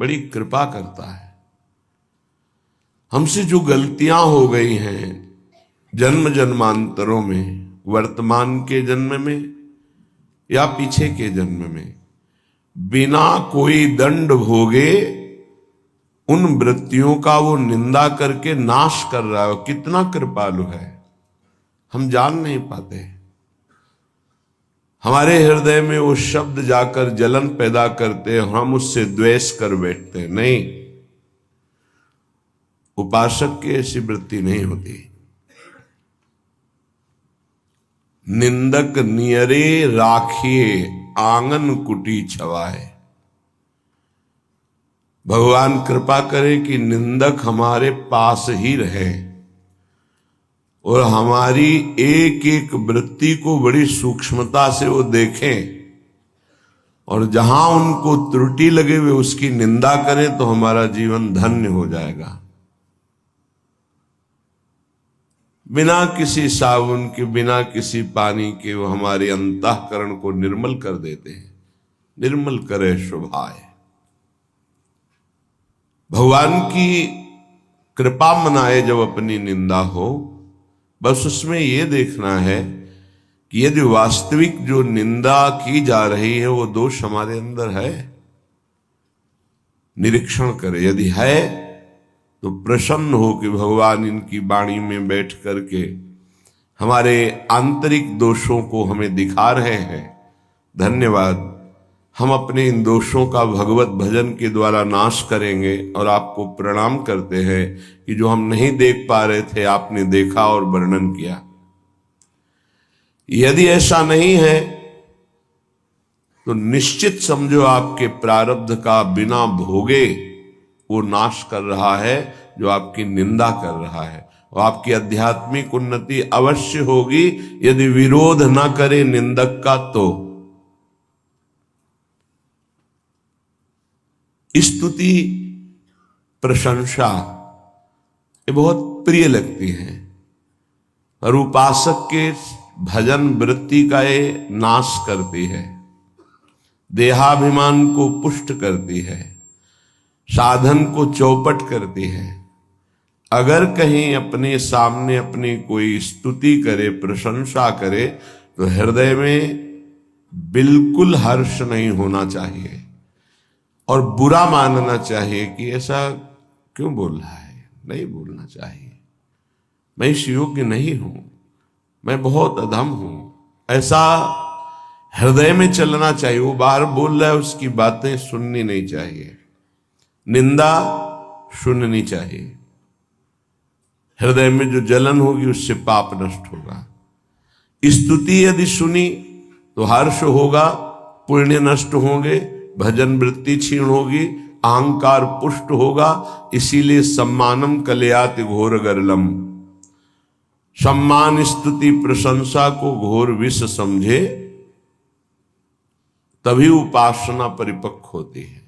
बड़ी कृपा करता है। हमसे जो गलतियां हो गई हैं जन्म जन्मांतरों में, वर्तमान के जन्म में या पीछे के जन्म में, बिना कोई दंड भोगे उन वृत्तियों का वो निंदा करके नाश कर रहा है। कितना कृपालु है, हम जान नहीं पाते। हमारे हृदय में वो शब्द जाकर जलन पैदा करते हैं, हम उससे द्वेष कर बैठते हैं। नहीं, उपासक की ऐसी वृत्ति नहीं होती। निंदक नियरे राखिए आंगन कुटी छवाए। भगवान कृपा करे कि निंदक हमारे पास ही रहे और हमारी एक एक वृत्ति को बड़ी सूक्ष्मता से वो देखें, और जहां उनको त्रुटि लगे वे उसकी निंदा करें, तो हमारा जीवन धन्य हो जाएगा। बिना किसी साबुन के, बिना किसी पानी के वो हमारे अंतःकरण को निर्मल कर देते हैं। निर्मल करे शोभाए। भगवान की कृपा मनाए जब अपनी निंदा हो, बस उसमें यह देखना है कि यदि वास्तविक जो निंदा की जा रही है वो दोष हमारे अंदर है, निरीक्षण करे। यदि है तो प्रसन्न हो कि भगवान इनकी वाणी में बैठ करके हमारे आंतरिक दोषों को हमें दिखा रहे हैं। धन्यवाद, हम अपने इन दोषों का भगवत भजन के द्वारा नाश करेंगे। और आपको प्रणाम करते हैं कि जो हम नहीं देख पा रहे थे आपने देखा और वर्णन किया। यदि ऐसा नहीं है तो निश्चित समझो आपके प्रारब्ध का बिना भोगे वो नाश कर रहा है जो आपकी निंदा कर रहा है। और आपकी आध्यात्मिक उन्नति अवश्य होगी यदि विरोध ना करे निंदक का। तो स्तुति प्रशंसा ये बहुत प्रिय लगती है, और उपासक के भजन वृत्ति का ये नाश करती है, देहाभिमान को पुष्ट करती है, साधन को चौपट करती है। अगर कहीं अपने सामने अपनी कोई स्तुति करे, प्रशंसा करे, तो हृदय में बिल्कुल हर्ष नहीं होना चाहिए और बुरा मानना चाहिए कि ऐसा क्यों बोल रहा है। नहीं बोलना चाहिए, मैं इस योग्य नहीं हूं, मैं बहुत अधम हूं, ऐसा हृदय में चलना चाहिए। वो बाहर बोल रहा है उसकी बातें सुननी नहीं चाहिए, निंदा सुननी चाहिए। हृदय में जो जलन होगी उससे पाप नष्ट होगा। स्तुति यदि सुनी तो हर्ष होगा, पुण्य नष्ट होंगे, भजन वृत्ति क्षीण होगी, अहंकार पुष्ट होगा। इसीलिए सम्मानम कलयाति घोर गरलम, सम्मान स्तुति प्रशंसा को घोर विष समझे तभी उपासना परिपक्व होती है।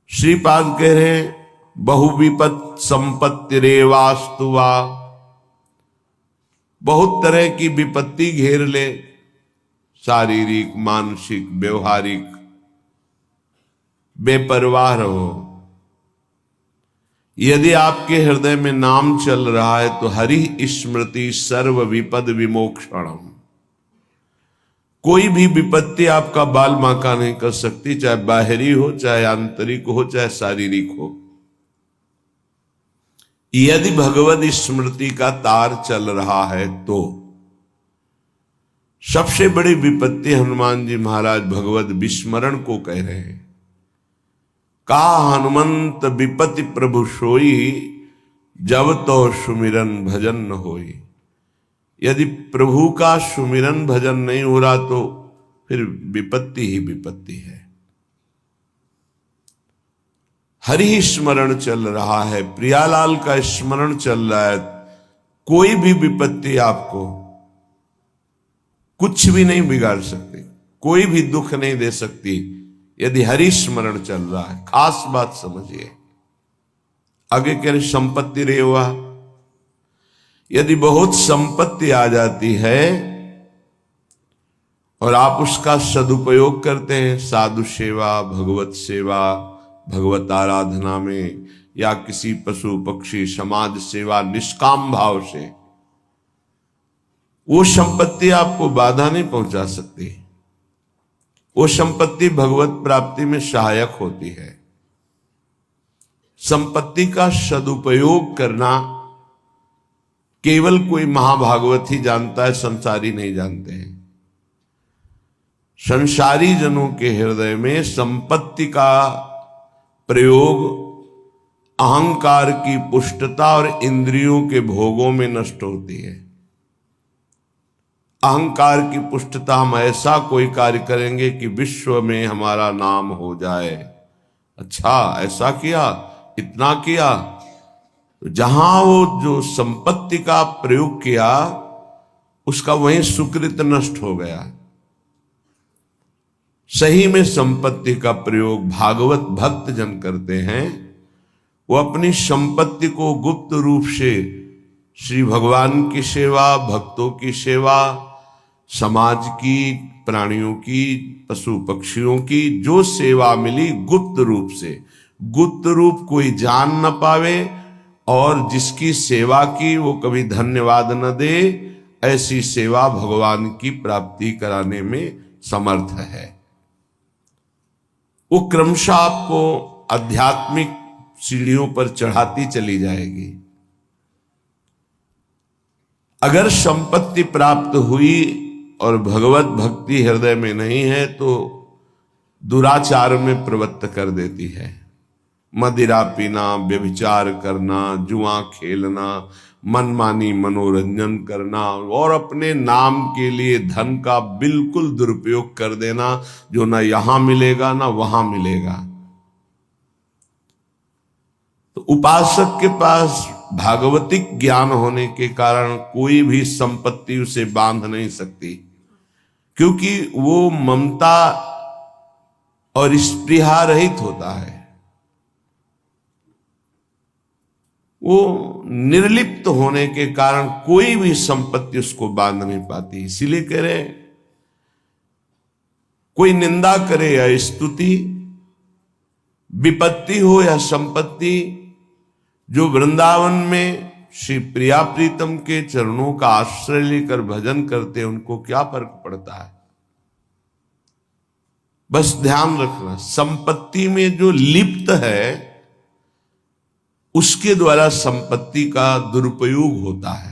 श्रीपाद कह रहे हैं बहुविपत संपत्ति रेवास्तुवा, बहुत तरह की विपत्ति घेर ले, शारीरिक मानसिक व्यवहारिक, बेपरवाह रहो। यदि आपके हृदय में नाम चल रहा है तो हरि स्मृति सर्व विपद विमोक्षणम, कोई भी विपत्ति आपका बाल बांका नहीं कर सकती, चाहे बाहरी हो, चाहे आंतरिक हो, चाहे शारीरिक हो। यदि भगवत स्मृति का तार चल रहा है तो सबसे बड़ी विपत्ति हनुमान जी महाराज भगवत विस्मरण को कह रहे हैं। का हनुमंत विपत्ति प्रभु सोई, जब तो सुमिरन भजन न होई। यदि प्रभु का सुमिरन भजन नहीं हो रहा तो फिर विपत्ति ही विपत्ति है। हरि स्मरण चल रहा है, प्रियालाल का स्मरण चल रहा है, कोई भी विपत्ति आपको कुछ भी नहीं बिगाड़ सकती, कोई भी दुख नहीं दे सकती यदि हरि स्मरण चल रहा है। खास बात समझिए। आगे कह रहे संपत्ति रेवा, यदि बहुत संपत्ति आ जाती है और आप उसका सदुपयोग करते हैं, साधु सेवा, भगवत सेवा, भगवत आराधना में या किसी पशु पक्षी समाज सेवा निष्काम भाव से, वो संपत्ति आपको बाधा नहीं पहुंचा सकती। वो संपत्ति भगवत प्राप्ति में सहायक होती है। संपत्ति का सदुपयोग करना केवल कोई महाभागवत ही जानता है, संसारी नहीं जानते हैं। संसारी जनों के हृदय में संपत्ति का प्रयोग अहंकार की पुष्टता और इंद्रियों के भोगों में नष्ट होती है। अहंकार की पुष्टता, हम ऐसा कोई कार्य करेंगे कि विश्व में हमारा नाम हो जाए। अच्छा, ऐसा किया, इतना किया, तो जहां वो जो संपत्ति का प्रयोग किया उसका वहीं सुकृत नष्ट हो गया। सही में संपत्ति का प्रयोग भागवत भक्त जन करते हैं। वो अपनी संपत्ति को गुप्त रूप से श्री भगवान की सेवा, भक्तों की सेवा, समाज की, प्राणियों की, पशु पक्षियों की जो सेवा मिली गुप्त रूप से, गुप्त रूप कोई जान न पावे और जिसकी सेवा की वो कभी धन्यवाद न दे, ऐसी सेवा भगवान की प्राप्ति कराने में समर्थ है। वो क्रमशः आपको आध्यात्मिक सीढ़ियों पर चढ़ाती चली जाएगी। अगर संपत्ति प्राप्त हुई और भगवत भक्ति हृदय में नहीं है तो दुराचार में प्रवृत्त कर देती है। मदिरा पीना, व्यभिचार करना, जुआ खेलना, मनमानी मनोरंजन करना और अपने नाम के लिए धन का बिल्कुल दुरुपयोग कर देना, जो ना यहां मिलेगा ना वहां मिलेगा। तो उपासक के पास भागवतिक ज्ञान होने के कारण कोई भी संपत्ति उसे बांध नहीं सकती, क्योंकि वो ममता और स्पृहा रहित होता है। वो निर्लिप्त होने के कारण कोई भी संपत्ति उसको बांध नहीं पाती। इसीलिए कह रहे, कोई निंदा करे या स्तुति, विपत्ति हो या संपत्ति, जो वृंदावन में श्री प्रिया प्रीतम के चरणों का आश्रय लेकर भजन करते हैं, उनको क्या फर्क पड़ता है। बस ध्यान रखना, संपत्ति में जो लिप्त है उसके द्वारा संपत्ति का दुरुपयोग होता है।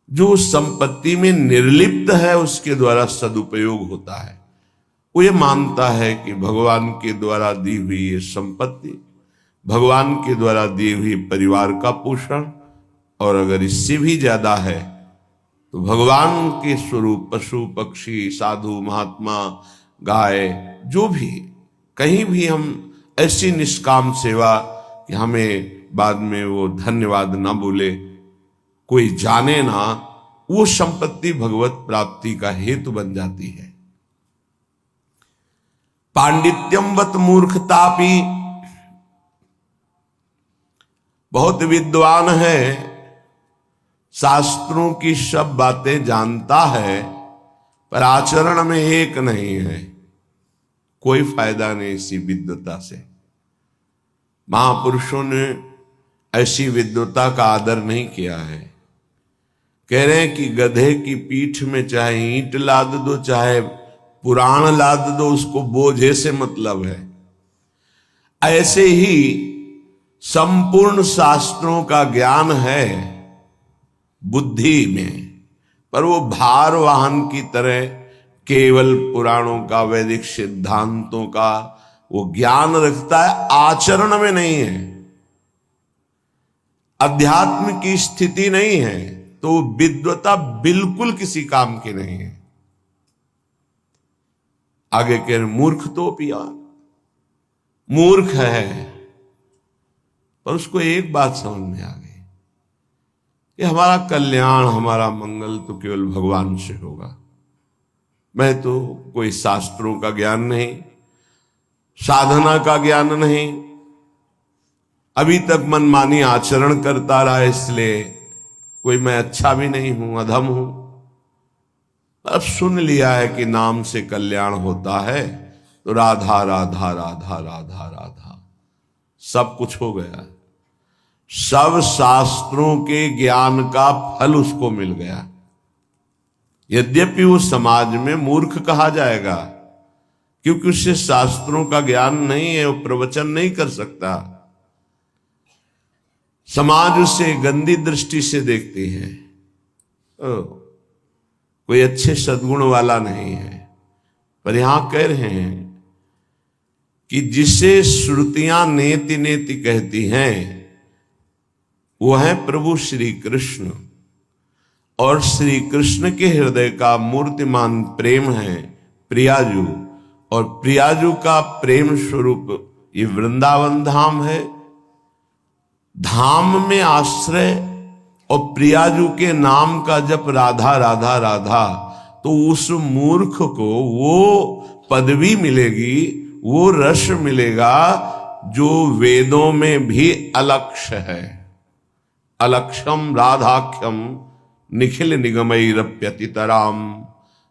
जो संपत्ति में निर्लिप्त है उसके द्वारा सदुपयोग होता है। वो ये मानता है कि भगवान के द्वारा दी हुई ये संपत्ति, भगवान के द्वारा दी हुई परिवार का पोषण, और अगर इससे भी ज्यादा है तो भगवान के स्वरूप पशु पक्षी, साधु महात्मा, गाय, जो भी, कहीं भी हम ऐसी निष्काम सेवा कि हमें बाद में वो धन्यवाद ना बोले, कोई जाने ना, वो संपत्ति भगवत प्राप्ति का हेतु बन जाती है। पांडित्यम वत मूर्खतापि, बहुत विद्वान है, शास्त्रों की सब बातें जानता है, पर आचरण में एक नहीं है। कोई फायदा नहीं इसी विद्वता से। महापुरुषों ने ऐसी विद्वता का आदर नहीं किया है। कह रहे हैं कि गधे की पीठ में चाहे ईंट लाद दो, चाहे पुराण लाद दो, उसको बोझे से मतलब है। ऐसे ही संपूर्ण शास्त्रों का ज्ञान है बुद्धि में, पर वो भार वाहन की तरह केवल पुराणों का, वैदिक सिद्धांतों का वो ज्ञान रखता है, आचरण में नहीं है, अध्यात्म की स्थिति नहीं है, तो विद्वता बिल्कुल किसी काम की नहीं है। आगे कह रहे मूर्ख तो पिया, मूर्ख है, पर उसको एक बात समझ में आ गई कि हमारा कल्याण, हमारा मंगल तो केवल भगवान से होगा। मैं तो कोई शास्त्रों का ज्ञान नहीं, साधना का ज्ञान नहीं, अभी तक मनमानी आचरण करता रहा, इसलिए कोई मैं अच्छा भी नहीं हूं, अधम हूं। अब सुन लिया है कि नाम से कल्याण होता है, तो राधा राधा राधा राधा राधा सब कुछ हो गया। सब शास्त्रों के ज्ञान का फल उसको मिल गया। यद्यपि वो समाज में मूर्ख कहा जाएगा, क्योंकि उससे शास्त्रों का ज्ञान नहीं है, वो प्रवचन नहीं कर सकता। समाज उसे गंदी दृष्टि से देखती है, कोई अच्छे सद्गुण वाला नहीं है। पर यहां कह रहे हैं कि जिसे श्रुतियां नेति नेति कहती हैं वो है प्रभु श्री कृष्ण, और श्री कृष्ण के हृदय का मूर्तिमान प्रेम है प्रियाजू, और प्रियाजू का प्रेम स्वरूप ये वृंदावन धाम है। धाम में आश्रय और प्रियाजू के नाम का जप राधा राधा राधा, तो उस मूर्ख को वो पदवी मिलेगी, वो रस मिलेगा जो वेदों में भी अलक्ष्य है। अलक्ष्यम राधाख्यम निखिल निगमैरप्यतितराम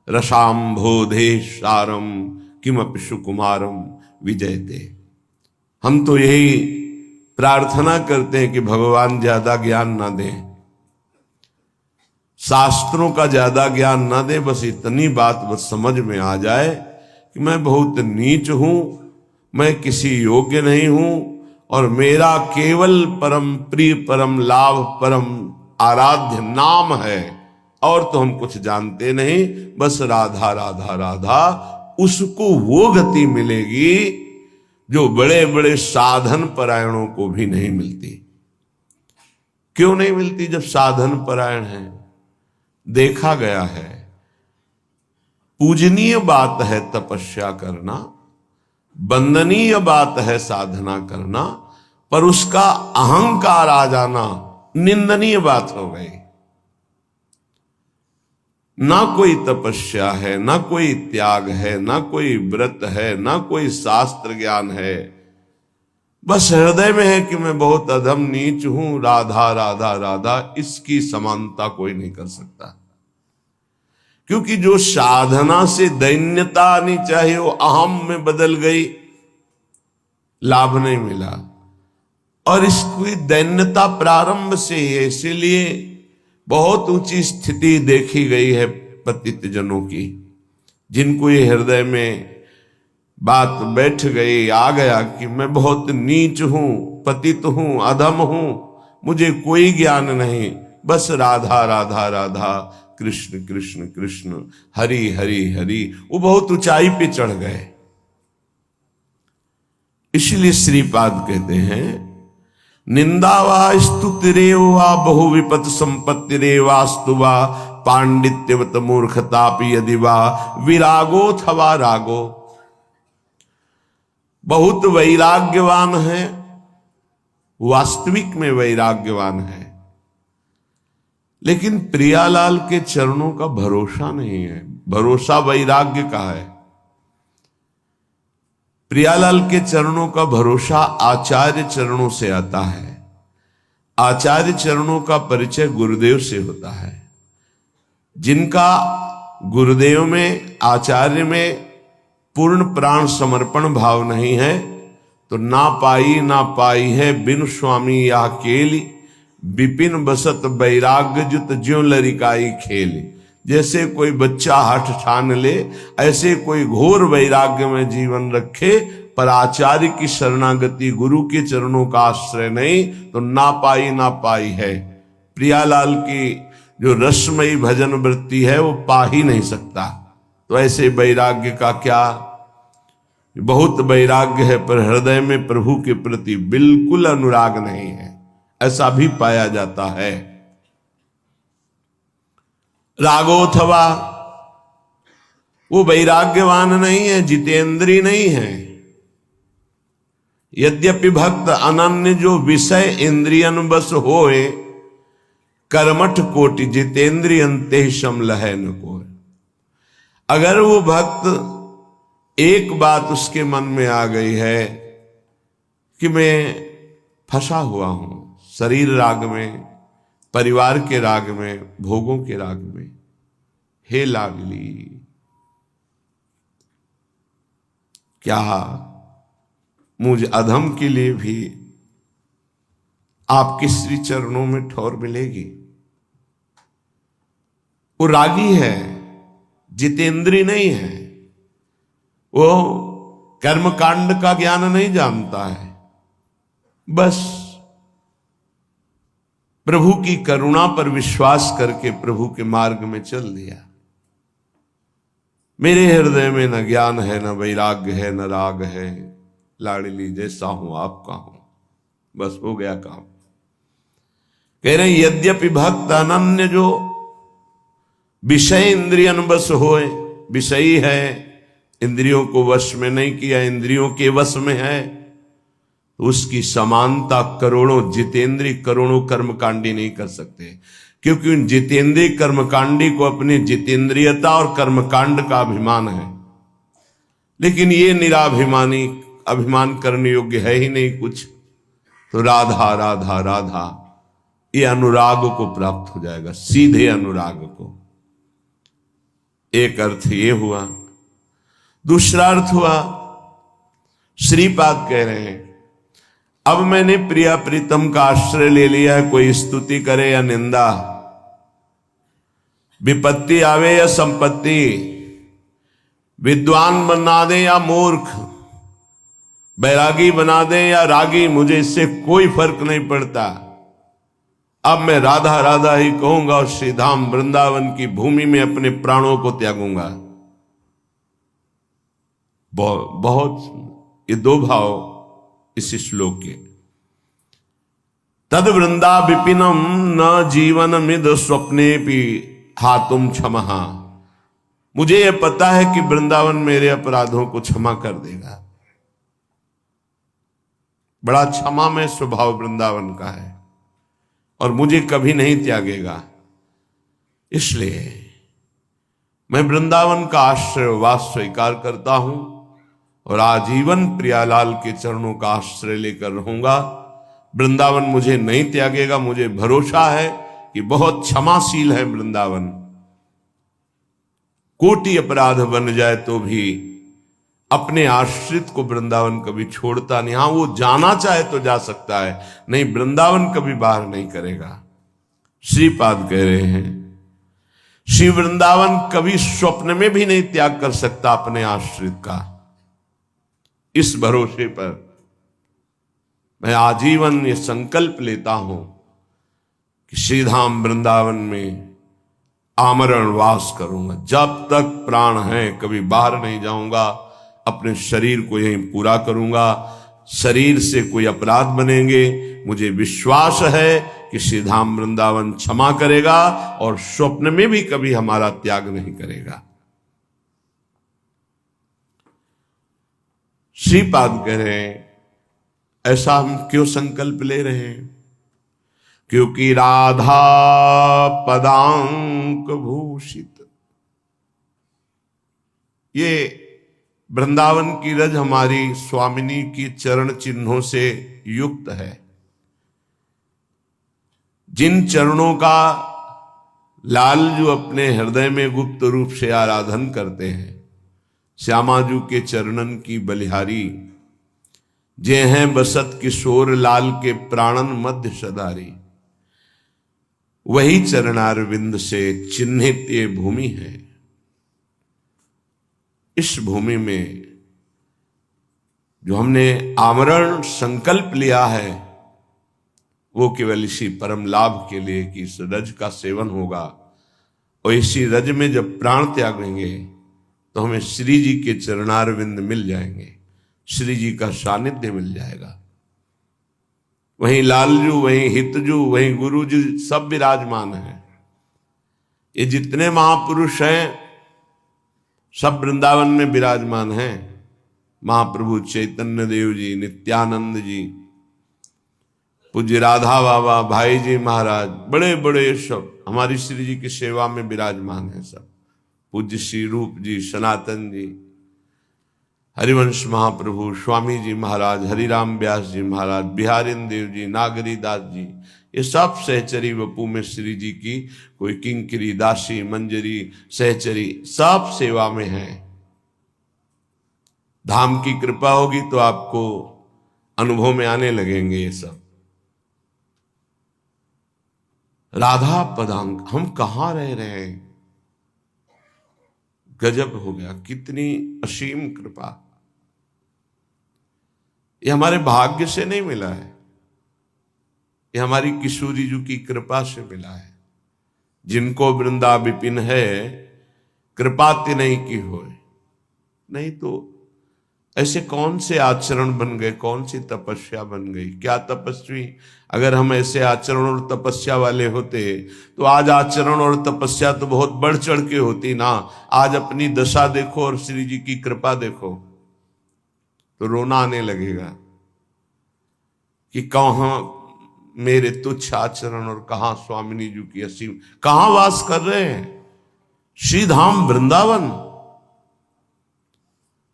रसाम्भोधे सारम किमपि सुकुमारम विजयते। हम तो यही प्रार्थना करते हैं कि भगवान ज्यादा ज्ञान ना दें, शास्त्रों का ज्यादा ज्ञान ना दे, बस इतनी बात बस समझ में आ जाए कि मैं बहुत नीच हूं, मैं किसी योग्य नहीं हूं, और मेरा केवल परम प्रिय परम लाभ परम आराध्य नाम है, और तो हम कुछ जानते नहीं, बस राधा राधा राधा। उसको वो गति मिलेगी जो बड़े बड़े साधन परायणों को भी नहीं मिलती। क्यों नहीं मिलती? जब साधन परायण है, देखा गया है पूजनीय बात है तपस्या करना, वंदनीय बात है साधना करना, पर उसका अहंकार आ जाना निंदनीय बात हो गई। ना कोई तपस्या है, ना कोई त्याग है, ना कोई व्रत है, ना कोई शास्त्र ज्ञान है, बस हृदय में है कि मैं बहुत अधम नीच हूं, राधा राधा राधा। इसकी समानता कोई नहीं कर सकता, क्योंकि जो साधना से दैन्यता आनी चाहिए वो अहम में बदल गई, लाभ नहीं मिला। और इसकी दैन्यता प्रारंभ से ही है, इसीलिए बहुत ऊंची स्थिति देखी गई है पतित जनों की, जिनको ये हृदय में बात बैठ गई, आ गया कि मैं बहुत नीच हूं, पतित हूं, अधम हूं, मुझे कोई ज्ञान नहीं, बस राधा राधा राधा, कृष्ण कृष्ण कृष्ण, हरि हरि हरि। वो बहुत ऊंचाई पे चढ़ गए। इसलिए श्रीपाद कहते हैं निंदा वा स्तुतिरेव वा बहु विपत संपत्तिरेवा स्तुवा पांडित्यवत मूर्खतापि यदि वा विरागोथवा रागो। बहुत वैराग्यवान है, वास्तविक में वैराग्यवान है, लेकिन प्रियालाल के चरणों का भरोसा नहीं है। भरोसा वैराग्य का है। प्रियालाल के चरणों का भरोसा आचार्य चरणों से आता है। आचार्य चरणों का परिचय गुरुदेव से होता है। जिनका गुरुदेव में, आचार्य में पूर्ण प्राण समर्पण भाव नहीं है, तो ना पाई है बिन स्वामी या केली, विपिन बसत वैराग्य जुत ज्यों लरिकाई खेली। जैसे कोई बच्चा हठ ठान ले, ऐसे कोई घोर वैराग्य में जीवन रखे, पर आचार्य की शरणागति, गुरु के चरणों का आश्रय नहीं, तो ना पाई है। प्रियालाल की जो रसमयी भजन वृत्ति है वो पा ही नहीं सकता। तो ऐसे वैराग्य का क्या, बहुत वैराग्य है पर हृदय में प्रभु के प्रति बिल्कुल अनुराग नहीं है, ऐसा भी पाया जाता है। रागोथवा, वो वैराग्यवान नहीं है, जितेंद्रीय नहीं है। यद्यपि भक्त अनन्य जो विषय इंद्रियन बस होए, कर्मठ कोटि जितेंद्रियन ते समलह न कोय। अगर वो भक्त एक बात उसके मन में आ गई है कि मैं फंसा हुआ हूं शरीर राग में, परिवार के राग में, भोगों के राग में, हे लाडली क्या मुझ अधम के लिए भी आपके श्री चरणों में ठौर मिलेगी? वो रागी है, जितेंद्री नहीं है, वो कर्मकांड का ज्ञान नहीं जानता है, बस प्रभु की करुणा पर विश्वास करके प्रभु के मार्ग में चल दिया। मेरे हृदय में न ज्ञान है, न वैराग्य है, न राग है, लाडली जैसा हूं आपका हूं, बस हो गया काम। कह रहे यद्यपि भक्त अनन्य जो विषय इंद्रियन बस होए, विषयी है, इंद्रियों को वश में नहीं किया, इंद्रियों के वश में है, तो उसकी समानता करोड़ों जितेंद्रीय करोड़ों कर्मकांडी नहीं कर सकते, क्योंकि उन जितेंद्रीय कर्मकांडी को अपनी जितेंद्रियता और कर्मकांड का अभिमान है। लेकिन ये निराभिमानी अभिमान करने योग्य है ही नहीं कुछ, तो राधा राधा राधा ये अनुराग को प्राप्त हो जाएगा, सीधे अनुराग को। एक अर्थ ये हुआ। दूसरा अर्थ हुआ, श्रीपाद कह रहे हैं अब मैंने प्रिया प्रीतम का आश्रय ले लिया है, कोई स्तुति करे या निंदा, विपत्ति आवे या संपत्ति, विद्वान बना दे या मूर्ख, बैरागी बना दे या रागी, मुझे इससे कोई फर्क नहीं पड़ता। अब मैं राधा राधा ही कहूंगा और श्रीधाम वृंदावन की भूमि में अपने प्राणों को त्यागूंगा। बहुत ये दो भाव इस श्लोक के। तद वृंदा विपिनम न जीवन मिद स्वप्ने भी हातुम क्षमहा, मुझे यह पता है कि वृंदावन मेरे अपराधों को क्षमा कर देगा। बड़ा क्षमामय स्वभाव वृंदावन का है और मुझे कभी नहीं त्यागेगा। इसलिए मैं वृंदावन का आश्रय वास स्वीकार करता हूं और आजीवन प्रियालाल के चरणों का आश्रय लेकर रहूंगा। वृंदावन मुझे नहीं त्यागेगा, मुझे भरोसा है कि बहुत क्षमाशील है वृंदावन। कोटि अपराध बन जाए तो भी अपने आश्रित को वृंदावन कभी छोड़ता नहीं। हां, वो जाना चाहे तो जा सकता है, नहीं वृंदावन कभी बाहर नहीं करेगा। श्रीपाद कह रहे हैं श्री वृंदावन कभी स्वप्न में भी नहीं त्याग कर सकता अपने आश्रित का। इस भरोसे पर मैं आजीवन ये संकल्प लेता हूं कि श्रीधाम वृंदावन में आमरण वास करूंगा। जब तक प्राण है कभी बाहर नहीं जाऊंगा, अपने शरीर को यहीं पूरा करूंगा। शरीर से कोई अपराध बनेंगे, मुझे विश्वास है कि श्रीधाम वृंदावन क्षमा करेगा और स्वप्न में भी कभी हमारा त्याग नहीं करेगा। श्रीपाद कह रहे हैं ऐसा हम क्यों संकल्प ले रहे हैं? क्योंकि राधा पदांक भूषित, ये वृंदावन की रज हमारी स्वामिनी की चरण चिन्हों से युक्त है। जिन चरणों का लाल जो अपने हृदय में गुप्त रूप से आराधन करते हैं, श्यामाजू के चरणन की बलिहारी, जे हैं बसत किशोर लाल के प्राणन मध्य सदारी, वही चरणारविंद से चिन्हित ये भूमि है। इस भूमि में जो हमने आमरण संकल्प लिया है वो केवल इसी परम लाभ के लिए कि इस रज का सेवन होगा, और इसी रज में जब प्राण त्यागेंगे तो हमें श्री जी के चरणारविंद मिल जाएंगे, श्री जी का सानिध्य मिल जाएगा। वहीं लालजू, वहीं हितजू, वहीं गुरुजी सब विराजमान हैं। ये जितने महापुरुष हैं सब वृंदावन में विराजमान हैं। महाप्रभु चैतन्य देव जी, नित्यानंद जी, पूज्य राधा बाबा, भाई जी महाराज, बड़े बड़े सब हमारी श्री जी की सेवा में विराजमान हैं। सब पूज्य श्री रूप जी, सनातन जी, हरिवंश महाप्रभु, स्वामी जी महाराज, हरिराम व्यास जी महाराज, बिहारिन देव जी, नागरी दास जी, ये सब सहचरी वपू में श्री जी की कोई किंकरी, दासी, मंजरी, सहचरी सब सेवा में हैं। धाम की कृपा होगी तो आपको अनुभव में आने लगेंगे ये सब। राधा पदांक, हम कहां रह रहे हैं, गजब हो गया, कितनी असीम कृपा। ये हमारे भाग्य से नहीं मिला है, ये हमारी किशोरी जी की कृपा से मिला है। जिनको वृंदा विपिन है, कृपा तिनहि की होए। नहीं तो ऐसे कौन से आचरण बन गए, कौन सी तपस्या बन गई। क्या तपस्वी, अगर हम ऐसे आचरण और तपस्या वाले होते तो आज आचरण और तपस्या तो बहुत बढ़ चढ़ के होती ना। आज अपनी दशा देखो और श्री जी की कृपा देखो तो रोना आने लगेगा कि कहां मेरे तुच्छ आचरण और कहां स्वामिनी जी की असीम, कहां वास कर रहे हैं। श्री धाम वृंदावन,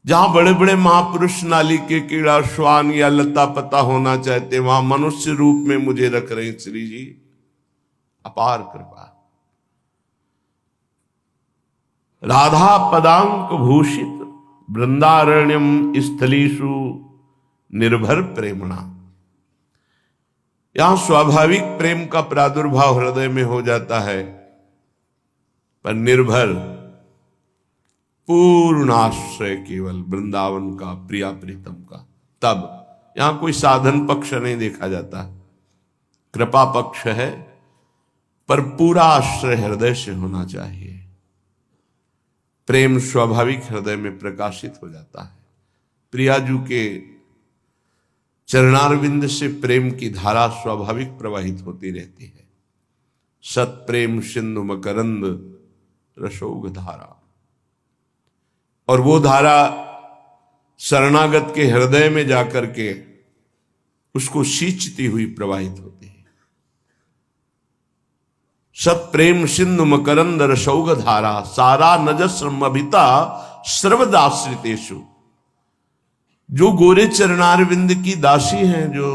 जहां बड़े बड़े महापुरुष नाली के कीड़ा श्वान या लता पता होना चाहते, वहां मनुष्य रूप में मुझे रख रहे श्री जी, अपार कृपा। राधा पदांक भूषित वृंदारण्यम स्थलीषु निर्भर प्रेमणा। यहां स्वाभाविक प्रेम का प्रादुर्भाव हृदय में हो जाता है, पर निर्भर पूर्ण आश्रय केवल वृंदावन का, प्रिया प्रीतम का। तब यहां कोई साधन पक्ष नहीं देखा जाता, कृपा पक्ष है, पर पूरा आश्रय हृदय से होना चाहिए। प्रेम स्वाभाविक हृदय में प्रकाशित हो जाता है। प्रियाजू के चरणारविंद से प्रेम की धारा स्वाभाविक प्रवाहित होती रहती है। सत प्रेम सिंधु मकरंद रसोग धारा, और वो धारा शरणागत के हृदय में जाकर के उसको सींचती हुई प्रवाहित होती है। सत प्रेम सिंधु मकरंद रसौग धारा, सारा नजस्रमभिता सर्वदाश्रितेषु। जो गोरे चरणारविंद की दासी हैं, जो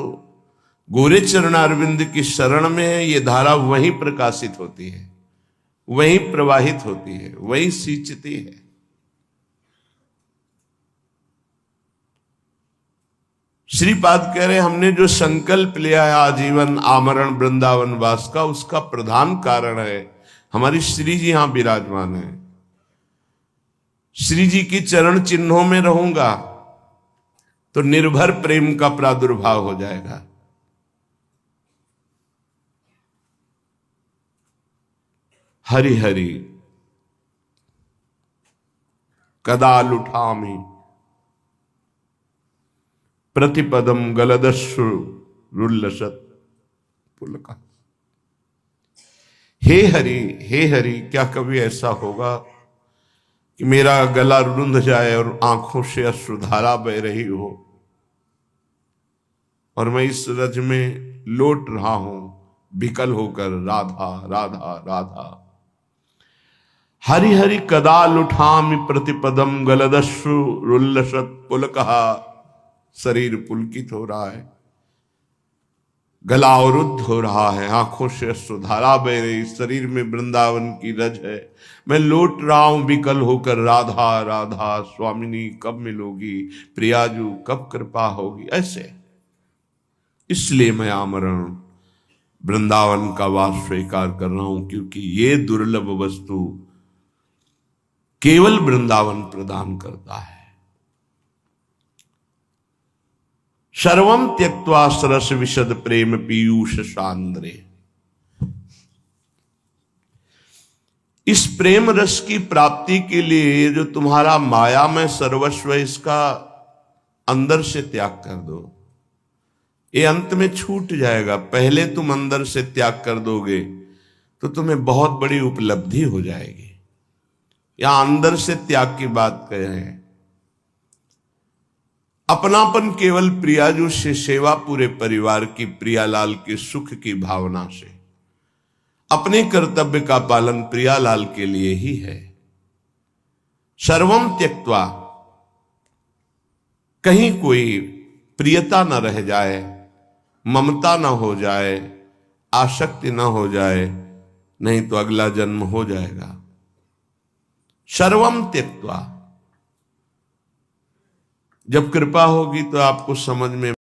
गोरे चरणारविंद की शरण में है, ये धारा वहीं प्रकाशित होती है, वहीं प्रवाहित होती है, वहीं सींचती है। श्रीपाद कह रहे, हमने जो संकल्प लिया है आजीवन आमरण वृंदावन वास का, उसका प्रधान कारण है हमारी श्री जी यहां विराजमान है। श्री जी की चरण चिन्हों में रहूंगा तो निर्भर प्रेम का प्रादुर्भाव हो जाएगा। हरि हरि कदा लुठामि प्रतिपदम गलदस्रु रुल्लसत पुलका। हे हरि, क्या कभी ऐसा होगा कि मेरा गला रुंध जाए और आंखों से अश्रुधारा बह रही हो और मैं इस रज में लौट रहा हूं विकल होकर, राधा राधा राधा। हरि हरि कदा लुठामि प्रतिपदम गलदस्रु रुल्लसत पुलका। शरीर पुलकित हो रहा है, गला अवरुद्ध हो रहा है, आंखों से अश्रुधारा बह रही, शरीर में वृंदावन की रज है, मैं लौट रहा हूं विकल होकर, राधा राधा स्वामिनी कब मिलोगी, प्रियाजू कब कृपा होगी। ऐसे इसलिए मैं आमरण वृंदावन का वास स्वीकार कर रहा हूं, क्योंकि ये दुर्लभ वस्तु केवल वृंदावन प्रदान करता है। सर्वम त्यक्त्वा सरस विशद प्रेम पीयूष सांद्रे। इस प्रेम रस की प्राप्ति के लिए जो तुम्हारा माया में सर्वस्व है, इसका अंदर से त्याग कर दो। ये अंत में छूट जाएगा, पहले तुम अंदर से त्याग कर दोगे तो तुम्हें बहुत बड़ी उपलब्धि हो जाएगी। यहां अंदर से त्याग की बात कह रहे हैं। अपनापन केवल प्रियाजू से, सेवा पूरे परिवार की, प्रियालाल के सुख की भावना से, अपने कर्तव्य का पालन प्रियालाल के लिए ही है। सर्वम त्यक्त्वा, कहीं कोई प्रियता न रह जाए, ममता न हो जाए, आसक्ति न हो जाए, नहीं तो अगला जन्म हो जाएगा। सर्वम त्यक्त्वा, जब कृपा होगी तो आपको समझ में